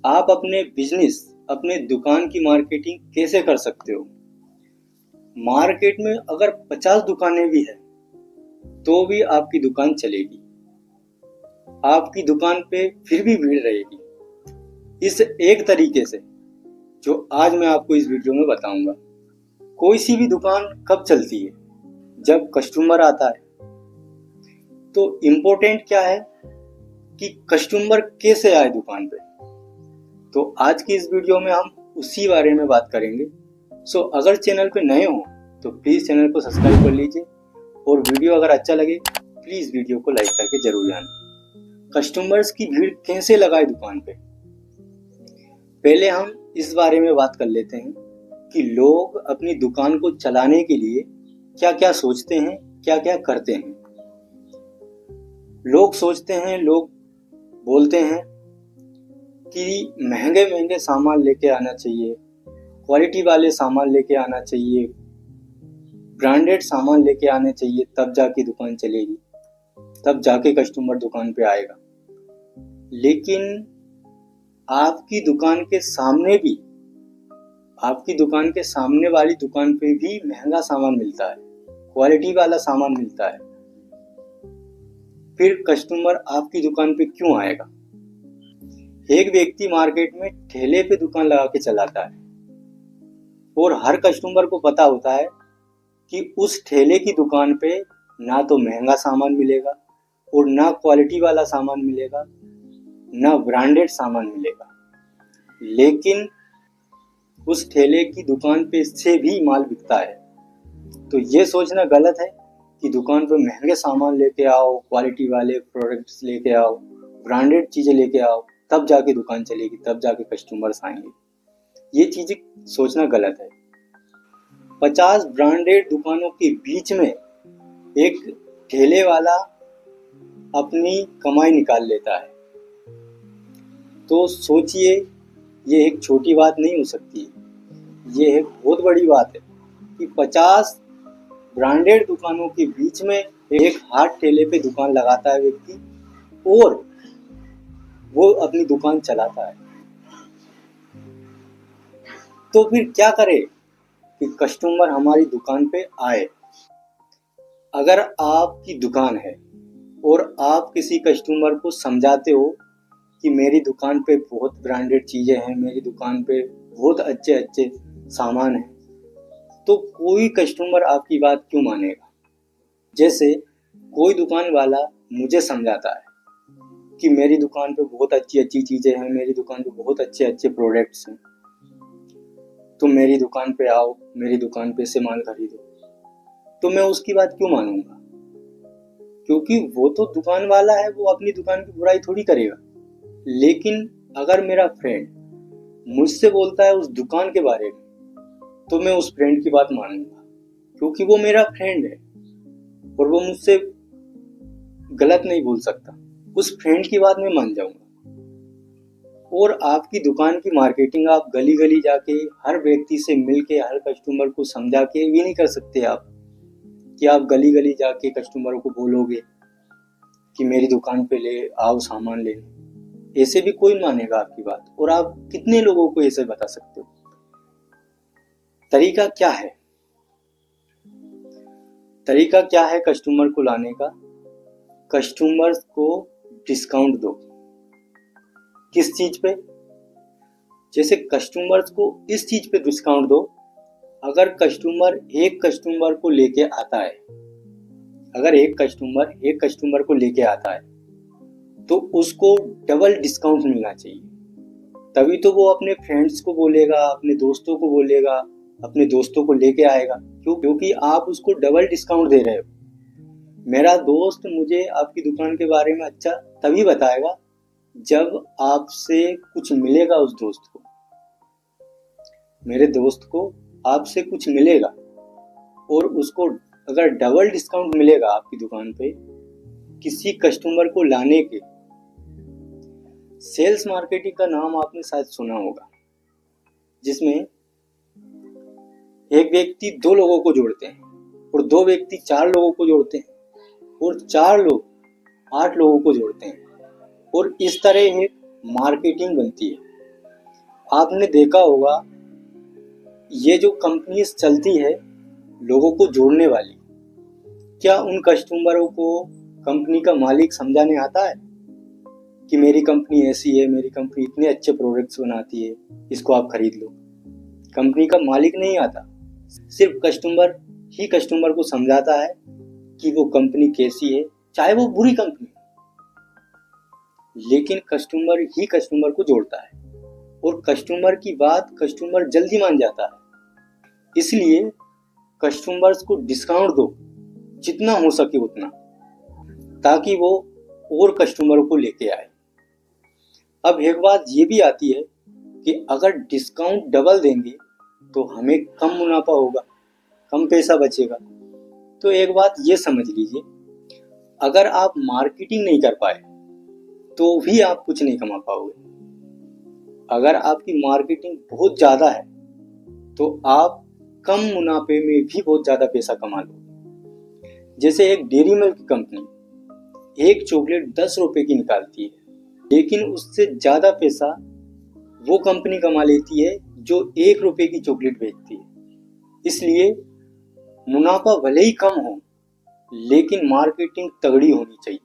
आप अपने बिजनेस, अपने दुकान की मार्केटिंग कैसे कर सकते हो। मार्केट में अगर 50 दुकानें भी है तो भी आपकी दुकान चलेगी, आपकी दुकान पे फिर भी भीड़ रहेगी। इस एक तरीके से जो आज मैं आपको इस वीडियो में बताऊंगा। कोई सी भी दुकान कब चलती है? जब कस्टमर आता है। तो इम्पोर्टेंट क्या है कि कस्टमर कैसे आए दुकान पे। तो आज की इस वीडियो में हम उसी बारे में बात करेंगे। सो अगर चैनल पे नए हो तो प्लीज चैनल को सब्सक्राइब कर लीजिए और वीडियो अगर अच्छा लगे प्लीज वीडियो को लाइक करके जरूर जाना। कस्टमर्स की भीड़ कैसे लगाए दुकान पे, पहले हम इस बारे में बात कर लेते हैं कि लोग अपनी दुकान को चलाने के लिए क्या क्या सोचते हैं, क्या क्या करते हैं। लोग सोचते हैं, लोग बोलते हैं कि महंगे महंगे सामान लेके आना चाहिए, क्वालिटी वाले सामान लेके आना चाहिए, ब्रांडेड सामान लेके आने चाहिए, तब जाके दुकान चलेगी, तब जाके कस्टमर दुकान पे आएगा। लेकिन आपकी दुकान के सामने भी, आपकी दुकान के सामने वाली दुकान पे भी महंगा सामान मिलता है, क्वालिटी वाला सामान मिलता है। फिर कस्टमर आपकी दुकान पे क्यों आएगा? एक व्यक्ति मार्केट में ठेले पे दुकान लगा के चलाता है और हर कस्टमर को पता होता है कि उस ठेले की दुकान पे ना तो महंगा सामान मिलेगा और ना क्वालिटी वाला सामान मिलेगा, ना ब्रांडेड सामान मिलेगा। लेकिन उस ठेले की दुकान पे से भी माल बिकता है। तो ये सोचना गलत है कि दुकान पे महंगे सामान लेके आओ, क्वालिटी वाले प्रोडक्ट्स लेके आओ, ब्रांडेड चीजें लेके आओ, तब जाके दुकान चलेगी, तब जाके कस्टमर्स आएंगे। ये चीजें सोचना गलत है। 50 ब्रांडेड दुकानों के बीच में एक ठेले वाला अपनी कमाई निकाल लेता है। तो सोचिए, ये एक छोटी बात नहीं हो सकती, ये एक बहुत बड़ी बात है कि 50 ब्रांडेड दुकानों के बीच में एक हाथ ठेले पे दुकान लगाता है व्यक्ति और वो अपनी दुकान चलाता है। तो फिर क्या करे कि कस्टमर हमारी दुकान पे आए। अगर आपकी दुकान है और आप किसी कस्टमर को समझाते हो कि मेरी दुकान पे बहुत ब्रांडेड चीजें हैं, मेरी दुकान पे बहुत अच्छे अच्छे सामान हैं, तो कोई कस्टमर आपकी बात क्यों मानेगा? जैसे कोई दुकान वाला मुझे समझाता है कि मेरी दुकान पे बहुत अच्छी अच्छी चीजें हैं, मेरी दुकान पे बहुत अच्छे अच्छे प्रोडक्ट्स हैं, तुम मेरी दुकान पे आओ, मेरी दुकान पे से माल खरीदो। तो मैं उसकी बात क्यों मानूंगा? क्योंकि वो तो दुकान वाला है, वो अपनी दुकान की बुराई थोड़ी करेगा। लेकिन अगर मेरा फ्रेंड मुझसे बोलता है उस दुकान के बारे में, तो मैं उस फ्रेंड की बात मानूंगा, क्योंकि वो मेरा फ्रेंड है और वो मुझसे गलत नहीं बोल सकता। उस फ्रेंड की बात मैं मान जाऊंगा। और आपकी दुकान की मार्केटिंग आप गली गली जाके हर व्यक्ति से मिलके हर कस्टमर को समझा के भी नहीं कर सकते। आप कि आप गली गली जाके कस्टमरों को बोलोगे कि मेरी दुकान पे ले आओ सामान लेने, ऐसे भी कोई मानेगा आपकी बात? और आप कितने लोगों को ऐसे बता सकते हो? तरीका क्या है? तरीका क्या है कस्टमर को लाने का? कस्टमर्स को डिस्काउंट दो। किस चीज पे? जैसे कस्टमर्स को इस चीज पे डिस्काउंट दो, अगर कस्टमर एक कस्टमर को लेके आता है, अगर एक कस्टमर को लेके आता है तो उसको डबल डिस्काउंट मिलना चाहिए। तभी तो वो अपने फ्रेंड्स को बोलेगा, अपने दोस्तों को बोलेगा, अपने दोस्तों को लेके आएगा। क्योंकि आप उसको डबल डिस्काउंट दे रहे हो। मेरा दोस्त मुझे आपकी दुकान के बारे में अच्छा तभी बताएगा जब आपसे कुछ मिलेगा। उस दोस्त को, मेरे दोस्त को आपसे कुछ मिलेगा और उसको अगर डबल डिस्काउंट मिलेगा आपकी दुकान पे किसी कस्टमर को लाने के। सेल्स मार्केटिंग का नाम आपने शायद सुना होगा, जिसमें एक व्यक्ति 2 लोगों को जोड़ते हैं और 2 व्यक्ति 4 लोगों को जोड़ते हैं और 4 लोग 8 लोगों को जोड़ते हैं और इस तरह एक मार्केटिंग बनती है। आपने देखा होगा ये जो कंपनीज चलती है लोगों को जोड़ने वाली, क्या उन कस्टमरों को कंपनी का मालिक समझाने आता है कि मेरी कंपनी ऐसी है, मेरी कंपनी इतने अच्छे प्रोडक्ट्स बनाती है, इसको आप खरीद लो? कंपनी का मालिक नहीं आता, सिर्फ कस्टमर ही कस्टमर को समझाता है कि वो कंपनी कैसी है, चाहे वो बुरी कंपनी, लेकिन कस्टमर ही कस्टमर को जोड़ता है और कस्टमर की बात कस्टमर जल्दी मान जाता है। इसलिए कस्टमर्स को डिस्काउंट दो जितना हो सके उतना, ताकि वो और कस्टमर को लेके आए। अब एक बात ये भी आती है कि अगर डिस्काउंट डबल देंगे तो हमें कम मुनाफा होगा, कम पैसा बचेगा। तो एक बात ये समझ लीजिए, अगर आप मार्केटिंग नहीं कर पाए तो भी आप कुछ नहीं कमा पाओगे। अगर आपकी मार्केटिंग बहुत ज़्यादा है तो आप कम मुनाफे में भी बहुत ज़्यादा पैसा कमा लो। जैसे एक डेयरी मिल्क कंपनी एक चॉकलेट 10 रुपए की निकालती है, लेकिन उससे ज़्यादा पैसा वो कंपनी कमा लेती है जो 1 रुपए की चॉकलेट बेचती है। इसलिए मुनाफा भले ही कम हो, लेकिन मार्केटिंग तगड़ी होनी चाहिए।